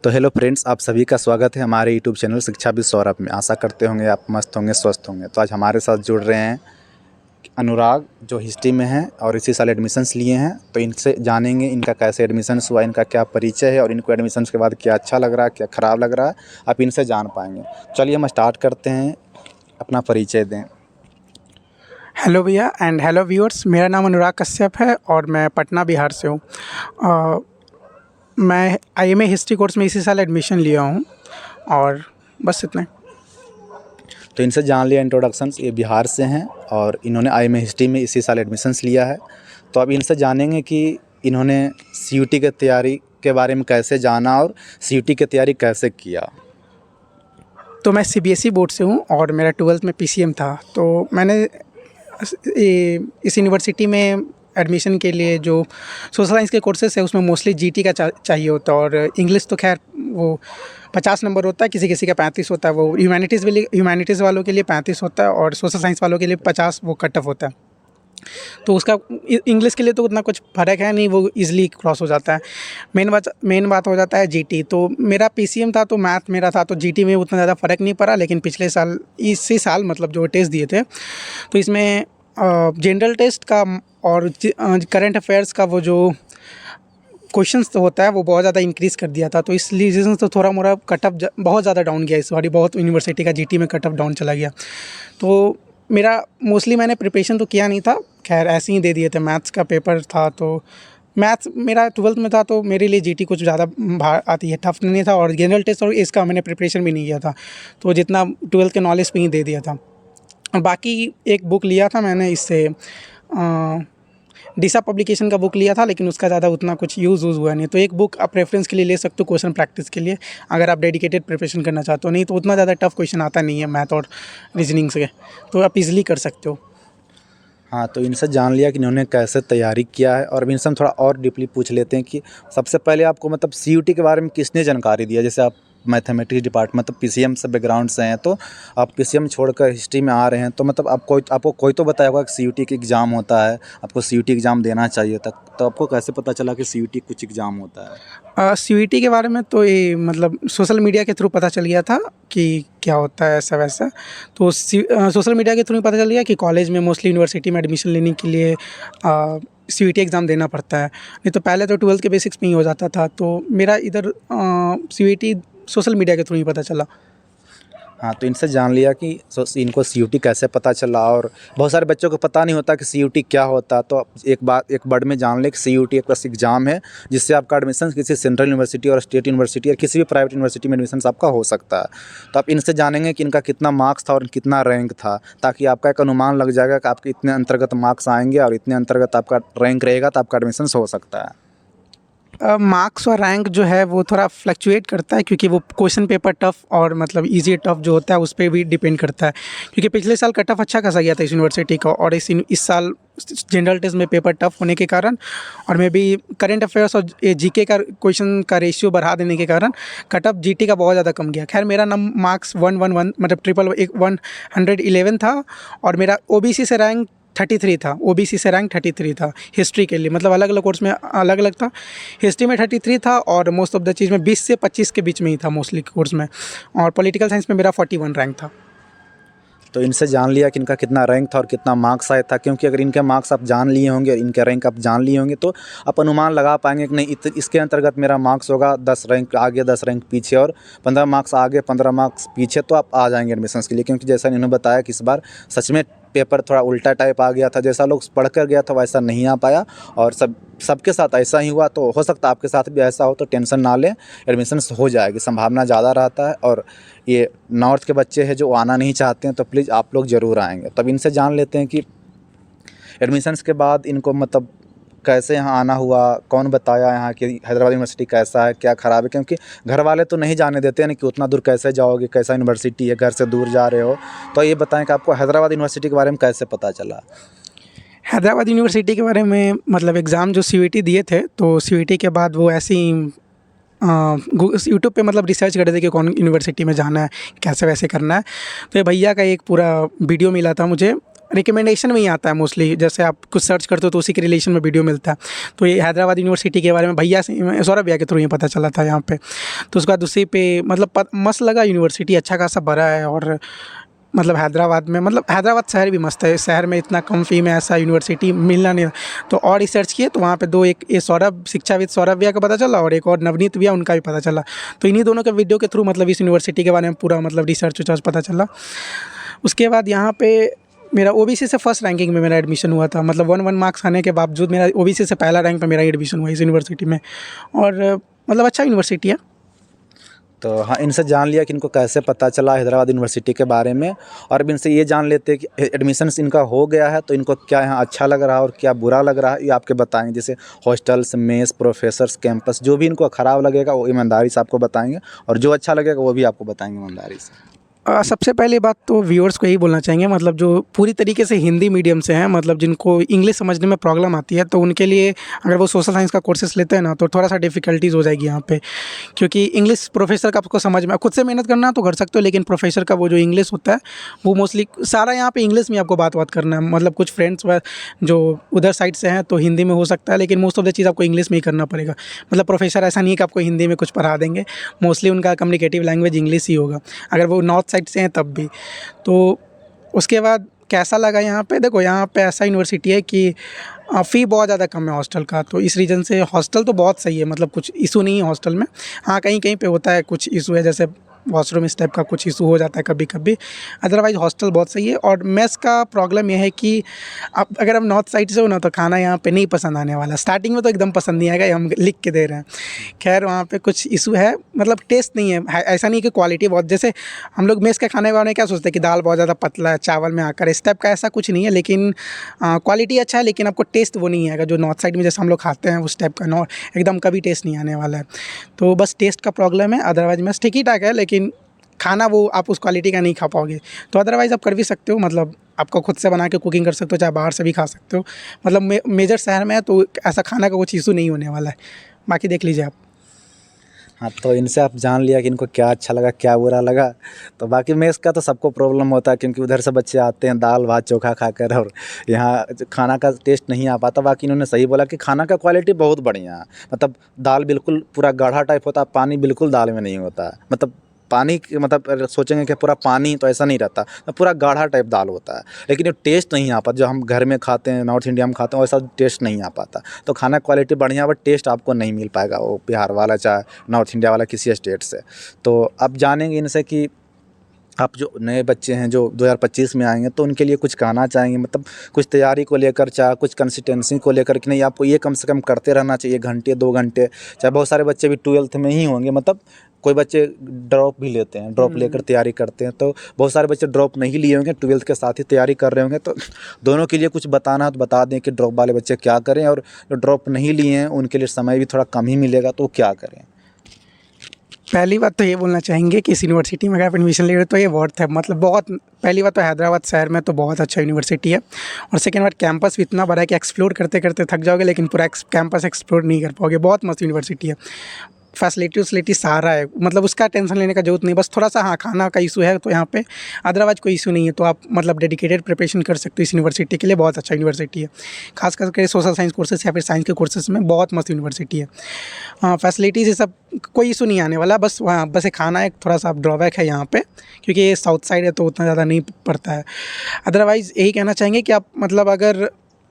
तो hello friends, आप सभी का स्वागत है हमारे यूट्यूब चैनल शिक्षा विद सौरभ में। आशा करते होंगे आप मस्त होंगे, स्वस्थ होंगे। तो आज हमारे साथ जुड़ रहे हैं अनुराग, जो हिस्ट्री में हैं और इसी साल एडमिशन्स लिए हैं। तो इनसे जानेंगे इनका कैसे एडमिशन्स हुआ, इनका क्या परिचय है और इनको एडमिशन्स के बाद क्या अच्छा लग रहा है, क्या ख़राब लग रहा है, आप इनसे जान पाएंगे। चलिए हम स्टार्ट करते हैं, अपना परिचय दें। हेलो भैया एंड हेलो व्यूअर्स, मेरा नाम अनुराग कश्यप है और मैं पटना बिहार से हूँ। मैं आईएमए हिस्ट्री कोर्स में इसी साल एडमिशन लिया हूँ और बस इतना ही। तो इनसे जान लिया इंट्रोडक्शंस, ये बिहार से हैं और इन्होंने आईएमए हिस्ट्री में इसी साल एडमिशन्स लिया है। तो अब इनसे जानेंगे कि इन्होंने सीयूटी की तैयारी के बारे में कैसे जाना और सीयूटी की तैयारी कैसे किया। तो मैं सीबीएसई बोर्ड से हूँ और मेरा 12th में पीसीएम था। तो मैंने इस यूनिवर्सिटी में एडमिशन के लिए जो सोशल साइंस के कोर्सेस है उसमें मोस्टली जीटी का चाहिए होता है और इंग्लिश तो खैर वो 50 नंबर होता है, किसी किसी का 35 होता है। वो ह्यूमैनिटीज़ वालों के लिए 35 होता है और सोशल साइंस वालों के लिए 50 वो कट ऑफ होता है। तो उसका इंग्लिश के लिए तो उतना कुछ फ़र्क है नहीं, वो इजीली क्रॉस हो जाता है। मेन बात हो जाता है जीटी। तो मेरा पीसीएम था तो मैथ मेरा था, तो जीटी में उतना ज़्यादा फ़र्क नहीं पड़ा। लेकिन पिछले साल इसी साल मतलब जो टेस्ट दिए थे तो इसमें जनरल टेस्ट का और करंट अफेयर्स का वो जो क्वेश्चंस तो होता है वो बहुत ज़्यादा इंक्रीज़ कर दिया था। तो इस रीज़न से थोड़ा मोड़ा कट ऑफ बहुत ज़्यादा डाउन गया इस बार, बहुत यूनिवर्सिटी का जीटी में कट ऑफ डाउन चला गया। तो मेरा मोस्टली मैंने प्रिपरेशन तो किया नहीं था, खैर ऐसे ही दे दिए थे। मैथ्स का पेपर था तो मैथ्स मेरा 12th में था तो मेरे लिए जीटी कुछ ज़्यादा आती है, टफ नहीं था। और जनरल टेस्ट और इसका मैंने प्रिपरेशन भी नहीं किया था, तो जितना 12th के नॉलेज पे ही दे दिया था। और बाकी एक बुक लिया था मैंने इससे दिशा पब्लिकेशन का बुक लिया था, लेकिन उसका ज़्यादा उतना कुछ यूज़ हुआ नहीं। तो एक बुक आप रेफरेंस के लिए ले सकते हो, क्वेश्चन प्रैक्टिस के लिए, अगर आप डेडिकेटेड प्रिपरेशन करना चाहते हो। नहीं तो उतना ज़्यादा टफ क्वेश्चन आता नहीं है मैथ और रीजनिंग से, तो आप इजीली कर सकते हो। हाँ, तो इनसे जान लिया कि इन्होंने कैसे तैयारी किया है और अब इनसे हम थोड़ा और डीपली पूछ लेते हैं कि सबसे पहले आपको मतलब सीयूटी के बारे में किसने जानकारी दिया। जैसे आप मैथमेटिक्स डिपार्टमेंट मतलब पीसीएम से बैकग्राउंड से हैं, तो आप पीसीएम छोड़कर हिस्ट्री में आ रहे हैं, तो मतलब आपको कोई तो बताया होगा कि सीयूटी का एग्ज़ाम होता है, आपको सीयूटी एग्ज़ाम देना चाहिए था। तो आपको कैसे पता चला कि सीयूटी कुछ एग्ज़ाम होता है? सीयूईटी के बारे में तो ये मतलब सोशल मीडिया के थ्रू पता चल गया था कि क्या होता है ऐसा वैसा। तो सोशल मीडिया के थ्रू ही पता चल गया कि कॉलेज में मोस्टली यूनिवर्सिटी में एडमिशन लेने के लिए सीयूईटी एग्ज़ाम देना पड़ता है। नहीं तो पहले तो 12th के बेसिक्स में ही हो जाता था। तो मेरा इधर सीयूईटी सोशल मीडिया के थ्रू ही पता चला। हाँ, तो इनसे जान लिया कि इनको सीयूटी कैसे पता चला और बहुत सारे बच्चों को पता नहीं होता कि सीयूटी क्या होता है। तो एक वर्ड में जान ले कि सीयूटी एक बस एग्ज़ाम है जिससे आपका एडमिशन किसी सेंट्रल यूनिवर्सिटी और स्टेट यूनिवर्सिटी और किसी भी प्राइवेट यूनिवर्सिटी में एडमिशन आपका हो सकता है। तो आप इनसे जानेंगे कि इनका कितना मार्क्स था और कितना रैंक था, ताकि आपका एक अनुमान लग जाएगा कि आपके इतने अंतर्गत मार्क्स आएंगे और इतने अंतर्गत आपका रैंक रहेगा, तो आपका एडमिशन हो सकता है। मार्क्स और रैंक जो है वो थोड़ा फ्लक्चुएट करता है, क्योंकि वो क्वेश्चन पेपर टफ और मतलब इजी टफ जो होता है उस पर भी डिपेंड करता है। क्योंकि पिछले साल कट ऑफ अच्छा खासा गया था इस यूनिवर्सिटी का, और इस साल जनरल टेस्ट में पेपर टफ होने के कारण और मे भी करंट अफेयर्स और जीके का क्वेश्चन का रेशियो बढ़ा देने के कारण कट ऑफ जीटी का बहुत ज़्यादा कम गया। खैर मेरा मार्क्स 111 मतलब 111 था और मेरा ओबीसी से रैंक 33 था। ओबीसी से रैंक 33 था हिस्ट्री के लिए, मतलब अलग अलग कोर्स में अलग अलग था। हिस्ट्री में 33 था और मोस्ट ऑफ द चीज़ में 20 से 25 के बीच में ही था मोस्टली कोर्स में। और पॉलिटिकल साइंस में मेरा 41 रैंक था। तो इनसे जान लिया कि इनका कितना रैंक था और कितना मार्क्स आया था, क्योंकि अगर इनके मार्क्स आप जान लिए होंगे और इनके रैंक आप जान लिए होंगे तो आप अनुमान लगा पाएंगे कि नहीं इसके अंतर्गत मेरा मार्क्स होगा 10 रैंक आगे 10 रैंक पीछे और 15 मार्क्स आगे 15 मार्क्स पीछे, तो आप आ जाएंगे एडमिशन्स के लिए। क्योंकि जैसा इन्होंने बताया कि इस बार सच में पेपर थोड़ा उल्टा टाइप आ गया था, जैसा लोग पढ़ कर गया था वैसा नहीं आ पाया और सबके साथ ऐसा ही हुआ। तो हो सकता है आपके साथ भी ऐसा हो, तो टेंशन ना लें, एडमिशन्स हो जाएगी, संभावना ज़्यादा रहता है। और ये नॉर्थ के बच्चे हैं जो आना नहीं चाहते हैं, तो प्लीज़ आप लोग ज़रूर आएंगे। तब इनसे जान लेते हैं कि एडमिशन्स के बाद इनको मतलब कैसे यहाँ आना हुआ, कौन बताया यहाँ की हैदराबाद यूनिवर्सिटी कैसा है, क्या ख़राब है। क्योंकि घर वाले तो नहीं जाने देते हैं ना कि उतना दूर कैसे जाओगे, कैसा यूनिवर्सिटी है, घर से दूर जा रहे हो। तो ये बताएं कि आपको हैदराबाद यूनिवर्सिटी के बारे में कैसे पता चला? हैदराबाद यूनिवर्सिटी के बारे में मतलब एग्ज़ाम जो सीयूईटी दिए थे, तो सीयूईटी के बाद वो ऐसे ही यूट्यूब पे मतलब रिसर्च कर रहे थे कि कौन यूनिवर्सिटी में जाना है, कैसे वैसे करना है। तो ये भैया का एक पूरा वीडियो मिला था मुझे रिकमेंडेशन में ही आता है मोस्टली, जैसे आप कुछ सर्च करते हो तो उसी के रिलेशन में वीडियो मिलता है। तो ये हैदराबाद यूनिवर्सिटी के बारे में भैया से, सौरभ भैया के थ्रू ये पता चला था यहाँ पे। तो उसके बाद उसी पे मतलब मस्त लगा, यूनिवर्सिटी अच्छा खासा बड़ा है, और मतलब हैदराबाद में, मतलब हैदराबाद शहर भी मस्त है, शहर में इतना कम फी में ऐसा यूनिवर्सिटी मिलना नहीं। तो और रिसर्च किए तो वहाँ पे दो, एक ये सौरभ, शिक्षाविद सौरभ भैया का पता चला, और एक और नवनीत भैया, उनका भी पता चला। तो इन्हीं दोनों के वीडियो के थ्रू मतलब इस यूनिवर्सिटी के बारे में पूरा मतलब रिसर्च पता चला। उसके बाद यहाँ पे मेरा ओबीसी से फर्स्ट रैंकिंग में मेरा एडमिशन हुआ था, मतलब 1 मार्क्स आने के बावजूद मेरा ओबीसी से पहला रैंक पे मेरा एडमिशन हुआ इस यूनिवर्सिटी में। और मतलब अच्छा यूनिवर्सिटी है। तो हाँ, इनसे जान लिया कि इनको कैसे पता चला हैदराबाद यूनिवर्सिटी के बारे में, और अब इनसे ये जान लेते हैं कि एडमिशन्स इनका हो गया है तो इनको क्या यहाँ अच्छा लग रहा है और क्या बुरा लग रहा है, ये आपके बताएंगे। जैसे हॉस्टल्स, मेस, प्रोफेसर्स, कैंपस, जो भी इनको ख़राब लगेगा वो ईमानदारी से आपको बताएंगे, और जो अच्छा लगेगा वो भी आपको बताएंगे ईमानदारी से। सबसे पहली बात तो व्यूअर्स को यही बोलना चाहेंगे, मतलब जो पूरी तरीके से हिंदी मीडियम से हैं, मतलब जिनको इंग्लिश समझने में प्रॉब्लम आती है, तो उनके लिए अगर वो सोशल साइंस का कोर्सेस लेते हैं ना, तो थोड़ा सा डिफ़िकल्टीज़ हो जाएगी यहाँ पे। क्योंकि इंग्लिश प्रोफेसर का आपको समझ में, खुद से मेहनत करना तो कर सकते हो, लेकिन प्रोफेसर का वो जो इंग्लिश होता है वो मोस्टली सारा यहाँ पे इंग्लिश में आपको बात करना है। मतलब कुछ फ्रेंड्स जो उधर साइड से हैं तो हिंदी में हो सकता है, लेकिन मोस्ट ऑफ द चीज़ आपको इंग्लिश में ही करना पड़ेगा। मतलब प्रोफेसर ऐसा नहीं है कि आपको हिंदी में कुछ पढ़ा देंगे, मोस्टली उनका कम्युनिकेटिव लैंग्वेज इंग्लिश ही होगा, अगर वो नॉर्थ साइड से हैं तब भी। तो उसके बाद कैसा लगा यहाँ पे, देखो यहाँ पे ऐसा यूनिवर्सिटी है कि फ़ी बहुत ज़्यादा कम है हॉस्टल का, तो इस रीज़न से हॉस्टल तो बहुत सही है, मतलब कुछ इशू नहीं है हॉस्टल में। हाँ, कहीं कहीं पे होता है कुछ इशू है, जैसे वॉशरूम इस टाइप का कुछ इशू हो जाता है कभी कभी, अदरवाइज़ हॉस्टल बहुत सही है। और मेस का प्रॉब्लम यह है कि आप अगर आप नॉर्थ साइड से हो ना, तो खाना यहाँ पे नहीं पसंद आने वाला। स्टार्टिंग में तो एकदम पसंद नहीं आएगा, ये हम लिख के दे रहे हैं। खैर वहाँ पे कुछ इशू है, मतलब टेस्ट नहीं है, ऐसा नहीं कि क्वालिटी बहुत, जैसे हम लोग मेस के खाने वाले क्या सोचते हैं कि दाल बहुत ज़्यादा पतला है चावल में आकर, इस टाइप का ऐसा कुछ नहीं है। लेकिन क्वालिटी अच्छा है, लेकिन आपको टेस्ट वो नहीं आएगा जो नॉर्थ साइड में जैसे हम लोग खाते हैं उस टाइप का, एकदम कभी टेस्ट नहीं आने वाला है। तो बस टेस्ट का प्रॉब्लम है, अदरवाइज मेस ठीक ही ठाक है, लेकिन खाना वो आप उस क्वालिटी का नहीं खा पाओगे। तो अदरवाइज़ आप कर भी सकते हो, मतलब आपको खुद से बना के कुकिंग कर सकते हो, चाहे बाहर से भी खा सकते हो। मतलब मेजर शहर में है तो ऐसा खाना का कुछ इशू नहीं होने वाला है, बाकी देख लीजिए आप। हाँ, तो इनसे आप जान लिया कि इनको क्या अच्छा लगा, क्या बुरा लगा। तो बाकी मेस का तो सबको प्रॉब्लम होता है, क्योंकि उधर से बच्चे आते हैं दाल भात चोखा खाकर, और यहाँ खाना का टेस्ट नहीं आ पाता। बाकी इन्होंने सही बोला कि खाना का क्वालिटी बहुत बढ़िया है, मतलब दाल बिल्कुल पूरा गाढ़ा टाइप होता है, पानी बिल्कुल दाल में नहीं होता है। मतलब पानी मतलब सोचेंगे कि पूरा पानी, तो ऐसा नहीं रहता, तो पूरा गाढ़ा टाइप दाल होता है। लेकिन ये टेस्ट नहीं आ पाता जो हम घर में खाते हैं, नॉर्थ इंडिया में खाते हैं, वैसा टेस्ट नहीं आ पाता। तो खाना क्वालिटी बढ़िया, बट टेस्ट आपको नहीं मिल पाएगा वो बिहार वाला चाहे नॉर्थ इंडिया वाला किसी स्टेट से। तो अब जानेंगे इनसे कि आप जो नए बच्चे हैं जो 2025 में आएंगे, तो उनके लिए कुछ कहना चाहेंगे, मतलब कुछ तैयारी को लेकर, चाहे कुछ कंसिस्टेंसी को लेकर, कि नहीं आपको ये कम से कम करते रहना चाहिए घंटे 2 घंटे। चाहे बहुत सारे बच्चे भी 12th में ही होंगे, मतलब कोई बच्चे ड्रॉप भी लेते हैं, ड्रॉप लेकर तैयारी करते हैं, तो बहुत सारे बच्चे ड्रॉप नहीं लिए होंगे, 12th के साथ ही तैयारी कर रहे होंगे। तो दोनों के लिए कुछ बताना है तो बता दें कि ड्रॉप वाले बच्चे क्या करें, और जो ड्रॉप नहीं लिए हैं उनके लिए समय भी थोड़ा कम ही मिलेगा, तो वो क्या करें। पहली बात तो ये बोलना चाहेंगे कि इस यूनिवर्सिटी में अगर आप एडमिशन ले रहे हो तो ये वर्थ है, मतलब बहुत। पहली बात तो हैदराबाद शहर में तो बहुत अच्छा यूनिवर्सिटी है, और सेकेंड बात कैंपस भी इतना बड़ा है कि एक्सप्लोर करते करते थक जाओगे, लेकिन पूरा कैंपस एक्सप्लोर नहीं कर पाओगे। बहुत मस्त यूनिवर्सिटी है, फैसिलिटी सारा है, मतलब उसका टेंशन लेने का जरूरत नहीं। बस थोड़ा सा हाँ, खाना का इशू है तो यहाँ पे, अदरवाइज कोई इशू नहीं है। तो आप मतलब डेडिकेटेड प्रिपरेशन कर सकते हो इस यूनिवर्सिटी के लिए, बहुत अच्छा यूनिवर्सिटी है। खास करके सोशल साइंस कोर्सेज या फिर साइंस के कोर्सेज में बहुत मस्त यूनिवर्सिटी है। हाँ, फैसिलिटीज़ ये सब कोई इशू नहीं आने वाला, बस वहाँ बस एक खाना एक थोड़ा सा ड्रॉबैक है यहाँ पे, क्योंकि ये साउथ साइड है तो उतना ज़्यादा नहीं पड़ता है। अदरवाइज़ यही कहना चाहेंगे कि आप मतलब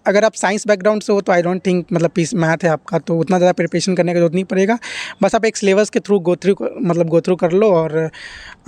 अगर आप साइंस बैकग्राउंड से हो तो आई डोंट थिंक, मतलब पीस मैथ है आपका तो उतना ज़्यादा प्रिपरेशन करने की जरूरत नहीं पड़ेगा। बस आप एक सिलेबस के थ्रू गो थ्रू कर लो, और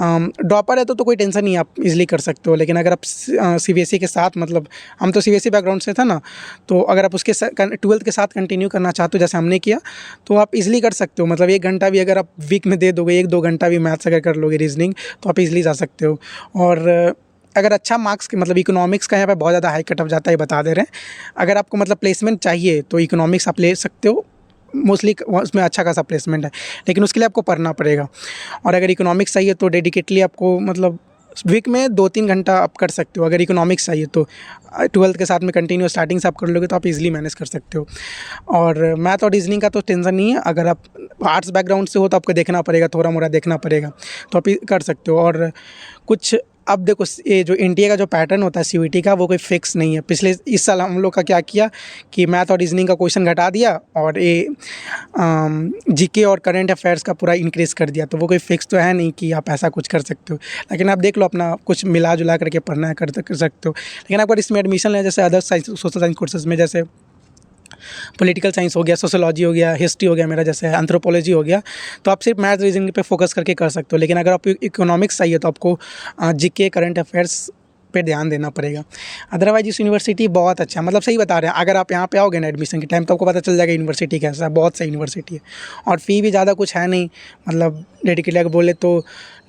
ड्रॉपर है तो कोई टेंशन नहीं, आप इजीली कर सकते हो। लेकिन अगर आप सीबीएसई के साथ, मतलब हम तो सीबीएसई बैकग्राउंड से था ना, तो अगर आप उसके 12th के साथ कंटिन्यू करना चाहते हो जैसे हमने किया, तो आप इजीली कर सकते हो। मतलब 1 घंटा भी अगर आप वीक में दे दोगे, 1-2 घंटा भी मैथ्स अगर कर लोगे, रीजनिंग, तो आप इजीली जा सकते हो। और अगर अच्छा मार्क्स के, मतलब इकोनॉमिक्स का यहाँ पे बहुत ज़्यादा हाई कट ऑफ जाता है, बता दे रहे हैं। अगर आपको मतलब प्लेसमेंट चाहिए तो इकोनॉमिक्स आप ले सकते हो, मोस्टली उसमें अच्छा खासा प्लेसमेंट है, लेकिन उसके लिए आपको पढ़ना पड़ेगा। और अगर इकोनॉमिक्स चाहिए तो डेडिकेटली आपको मतलब वीक में 2-3 घंटा आप कर सकते हो। अगर इकोनॉमिक्स चाहिए तो 12th के साथ में कंटिन्यू स्टार्टिंग से आप कर लोगे तो आप इजीली मैनेज कर सकते हो। और मैथ और रीजनिंग का तो टेंशन नहीं है, अगर आप आर्ट्स बैकग्राउंड से हो तो आपको देखना पड़ेगा, थोड़ा मोड़ा देखना पड़ेगा, तो आप कर सकते हो। और कुछ अब देखो ये जो इंडिया का जो पैटर्न होता है सीयूईटी का वो कोई फिक्स नहीं है। पिछले इस साल हम लोग का क्या किया कि मैथ और रीजनिंग का क्वेश्चन घटा दिया और ये जीके और करंट अफेयर्स का पूरा इंक्रीज़ कर दिया। तो वो कोई फिक्स तो है नहीं कि आप ऐसा कुछ कर सकते हो, लेकिन आप देख लो अपना कुछ मिला जुला करके पढ़ना है कर सकते हो। लेकिन अगर इसमें एडमिशन लें जैसे other science social science courses में, जैसे पॉलिटिकल साइंस हो गया, सोशियोलॉजी हो गया, हिस्ट्री हो गया, मेरा जैसे एंथ्रोपोलॉजी हो गया, तो आप सिर्फ मैथ रीजनिंग पे फोकस करके कर सकते हो। लेकिन अगर आप इकोनॉमिक्स चाहिए तो आपको जीके करंट अफेयर्स पे ध्यान देना पड़ेगा। अदरवाइज इस यूनिवर्सिटी बहुत अच्छा है, मतलब सही बता रहे हैं। अगर आप यहाँ पे आओगे ना एडमिशन के टाइम तो आपको पता चल जाएगा यूनिवर्सिटी कैसा है, बहुत सही यूनिवर्सिटी है। और फ़ी भी ज़्यादा कुछ है नहीं, मतलब डेडिकेटली अगर बोले तो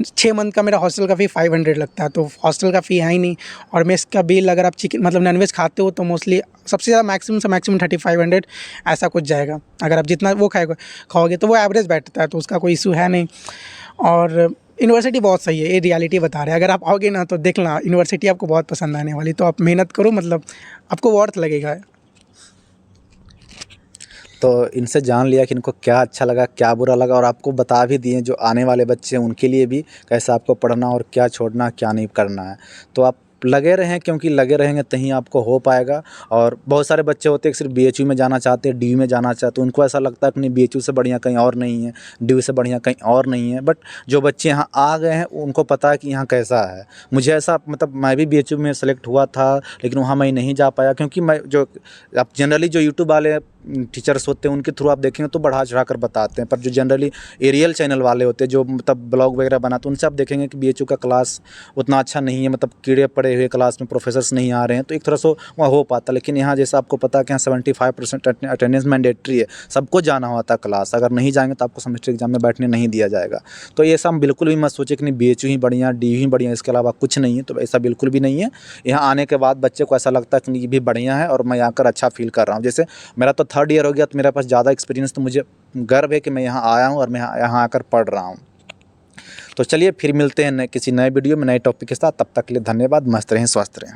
6 मंथ का मेरा हॉस्टल का फ़ी 500 लगता है, तो हॉस्टल का फ़ी है ही नहीं। और मेस का बिल अगर आप चिकन मतलब नॉनवेज खाते हो तो मोस्टली सबसे ज़्यादा मैक्सिमम से मैक्सिमम 3500 ऐसा कुछ जाएगा। अगर आप जितना वो खाओगे तो वो एवरेज बैठता है, तो उसका कोई इशू है नहीं। और यूनिवर्सिटी बहुत सही है, ये रियलिटी बता रहे हैं। अगर आप आओगे ना तो देखना यूनिवर्सिटी आपको बहुत पसंद आने वाली, तो आप मेहनत करो, मतलब आपको वर्थ लगेगा। तो इनसे जान लिया कि इनको क्या अच्छा लगा, क्या बुरा लगा, और आपको बता भी दिए जो आने वाले बच्चे हैं उनके लिए भी कैसे आपको पढ़ना और क्या छोड़ना क्या नहीं करना है। तो आप लगे रहें, क्योंकि लगे रहेंगे तहीं आपको हो पाएगा। और बहुत सारे बच्चे होते हैं सिर्फ बीएचयू में जाना चाहते हैं, डीयू में जाना चाहते हैं, उनको ऐसा लगता है कि नहीं बीएचयू से बढ़िया कहीं और नहीं है, डीयू से बढ़िया कहीं और नहीं है। बट जो बच्चे यहाँ आ गए हैं उनको पता है कि यहाँ कैसा है। मुझे ऐसा मतलब मैं भी बीएचयू में सेलेक्ट हुआ था, लेकिन वहाँ मैं नहीं जा पाया, क्योंकि मैं जो आप जनरली जो यूट्यूब वाले टीचर्स होते हैं उनके थ्रू आप देखेंगे तो बढ़ा चढ़ा कर बताते हैं, पर जो जनरली एरियल चैनल वाले होते हैं जो मतलब ब्लॉग वगैरह बनाते हैं उनसे आप देखेंगे कि बीएचयू का क्लास उतना अच्छा नहीं है, मतलब कीड़े पड़े हुए क्लास में प्रोफेसर्स नहीं आ रहे हैं, तो एक तरह से वहाँ हो पाता। लेकिन यहाँ जैसा आपको पता है कि यहाँ 75% अटेंडेंस मैंडेटरी है, सबको जाना होता है क्लास, अगर नहीं जाएंगे तो आपको सेमेस्टर एग्जाम में बैठने नहीं दिया जाएगा। तो ये सब बिल्कुल भी मत सोचे कि नहीं बीएचयू ही बढ़िया, डीयू ही बढ़िया, इसके अलावा कुछ नहीं है। तो ऐसा बिल्कुल भी नहीं है। यहाँ आने के बाद बच्चे को ऐसा लगता है कि ये भी बढ़िया है और मैं यहाँ कर अच्छा फील कर रहा हूँ। जैसे मेरा तो 3rd ईयर हो गया, तो मेरे पास ज़्यादा एक्सपीरियंस, तो मुझे गर्व है कि मैं यहाँ आया हूँ और मैं यहाँ आकर पढ़ रहा हूँ। तो चलिए फिर मिलते हैं किसी नए वीडियो में नए टॉपिक के साथ। तब तक के लिए धन्यवाद। मस्त रहें, स्वस्थ रहें।